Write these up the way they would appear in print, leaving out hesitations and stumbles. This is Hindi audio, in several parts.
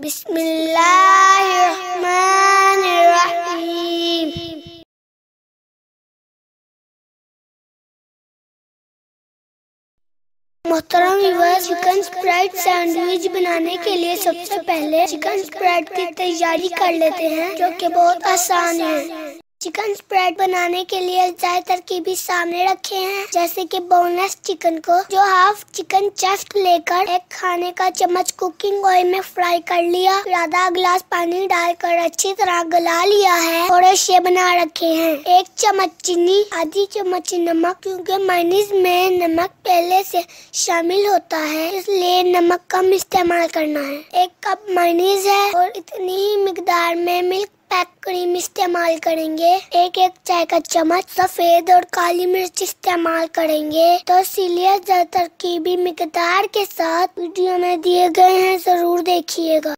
बिस्मिल्लाहिर्रहमानिर्रहीम। मोहतरम व्यूअर्स, चिकन स्प्रेड सैंडविच बनाने के लिए सबसे पहले चिकन स्प्रेड की तैयारी कर लेते हैं, जो कि बहुत आसान है। चिकन स्प्रेड बनाने के लिए ज्यादा तरकीबी सामने रखे हैं, जैसे कि बोनलेस चिकन को जो हाफ चिकन चेस्ट लेकर एक खाने का चम्मच कुकिंग ऑयल में फ्राई कर लिया, फिर आधा गिलास पानी डालकर अच्छी तरह गला लिया है और ऐसे बना रखे हैं। 1 चम्मच चीनी, आधी चम्मच नमक, क्योंकि मायोनीज में नमक पहले से शामिल होता है इसलिए नमक कम इस्तेमाल करना है। 1 कप मायोनीज है और इतनी ही मिकदार में मिल्क पैक क्रीम इस्तेमाल करेंगे। 1 चाय का चम्मच सफेद और काली मिर्च इस्तेमाल करेंगे। तो इसीलिए तरकीबी मिकदार के साथ वीडियो में दिए गए हैं, जरूर देखिएगा।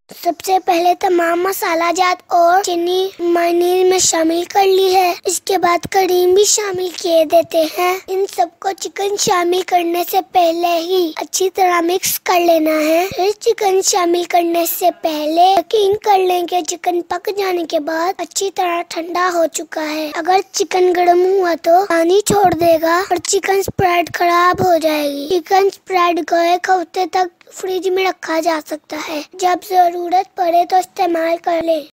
सबसे पहले तमाम मसाला जात और चीनी मायोनीज में शामिल कर ली है। इसके बाद क्रीम भी शामिल किए देते हैं। इन सबको चिकन शामिल करने से पहले ही अच्छी तरह मिक्स कर लेना है। फिर चिकन शामिल करने से पहले यकीन कर लें कि चिकन पक जाने के बाद अच्छी तरह ठंडा हो चुका है। अगर चिकन गर्म हुआ तो पानी छोड़ देगा और चिकन स्प्रेड खराब हो जाएगी। चिकन स्प्रेड को 1 हफ्ते तक फ्रिज में रखा जा सकता है, जब जरूरत पड़े तो इस्तेमाल कर लें।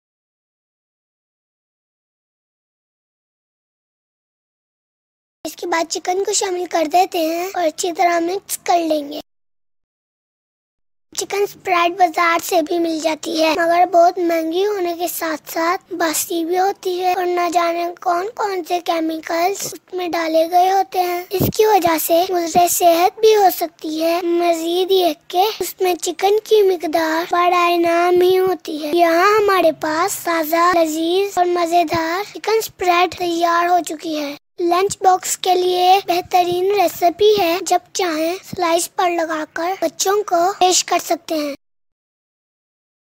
इसके बाद चिकन को शामिल कर देते हैं और अच्छी तरह मिक्स कर लेंगे। चिकन स्प्रेड बाजार से भी मिल जाती है, मगर बहुत महंगी होने के साथ साथ बासी भी होती है और न जाने कौन कौन से केमिकल्स उसमें डाले गए होते हैं। इसकी वजह से मुझे सेहत भी हो सकती है। मजीद ये कि उसमें चिकन की मिकदार बड़ा नाम ही होती है। यहाँ हमारे पास ताज़ा, लजीज और मजेदार चिकन स्प्रेड तैयार हो चुकी है। लंच बॉक्स के लिए बेहतरीन रेसिपी है। जब चाहें स्लाइस पर लगाकर बच्चों को पेश कर सकते हैं।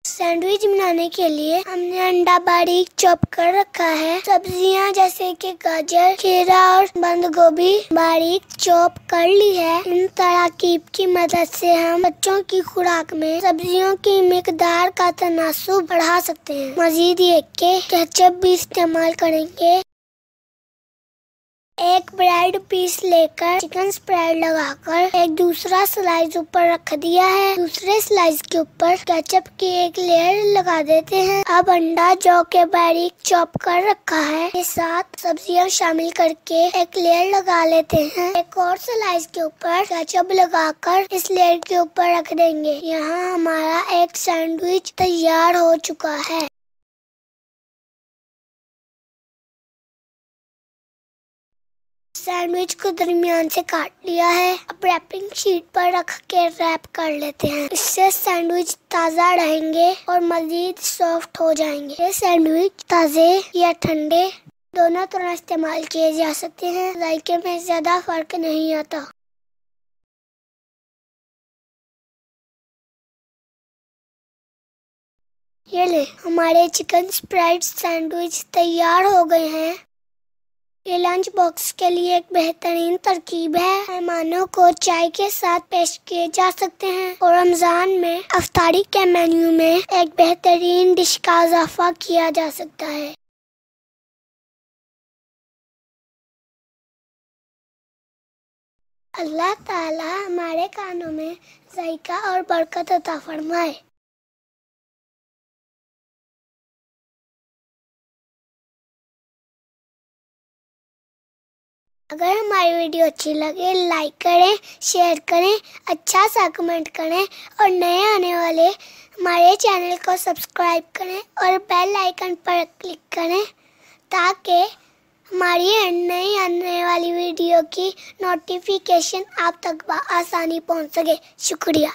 सैंडविच बनाने के लिए हमने अंडा बारीक चॉप कर रखा है। सब्जियां जैसे कि गाजर, खीरा और बंद गोभी बारीक चॉप कर ली है। इन तरकीब की मदद से हम बच्चों की खुराक में सब्जियों की मिकदार का तनासुब बढ़ा सकते हैं। मजीद ये कि केचप भी इस्तेमाल करेंगे। 1 ब्रेड पीस लेकर चिकन स्प्रेड लगाकर एक दूसरा स्लाइस ऊपर रख दिया है। दूसरे स्लाइस के ऊपर केचप की एक लेयर लगा देते हैं। अब अंडा जो के बारीक चॉप कर रखा है के साथ सब्जियां शामिल करके एक लेयर लगा लेते हैं। एक और स्लाइस के ऊपर केचप लगाकर इस लेयर के ऊपर रख देंगे। यहाँ हमारा एक सैंडविच तैयार हो चुका है। सैंडविच को दरमियान से काट लिया है। अब रैपिंग शीट पर रख के रैप कर लेते हैं। इससे सैंडविच ताज़ा रहेंगे और मजीद सॉफ्ट हो जाएंगे। ये सैंडविच ताज़े या ठंडे दोनों तरह इस्तेमाल किए जा सकते हैं। जायके में ज़्यादा फर्क नहीं आता। ये ले, हमारे चिकन स्प्रेड सैंडविच तैयार हो गए हैं। ये लंच बॉक्स के लिए एक बेहतरीन तरकीब है। मेहमानों को चाय के साथ पेश किए जा सकते हैं और रमजान में इफ्तारी के मेन्यू में एक बेहतरीन डिश का इजाफा किया जा सकता है। अल्लाह ताला हमारे खानों में जायका और बरकत अता फरमाए। अगर हमारी वीडियो अच्छी लगे लाइक करें, शेयर करें, अच्छा सा कमेंट करें और नए आने वाले हमारे चैनल को सब्सक्राइब करें और बेल आइकन पर क्लिक करें ताकि हमारी नई आने वाली वीडियो की नोटिफिकेशन आप तक आसानी पहुंच सके। शुक्रिया।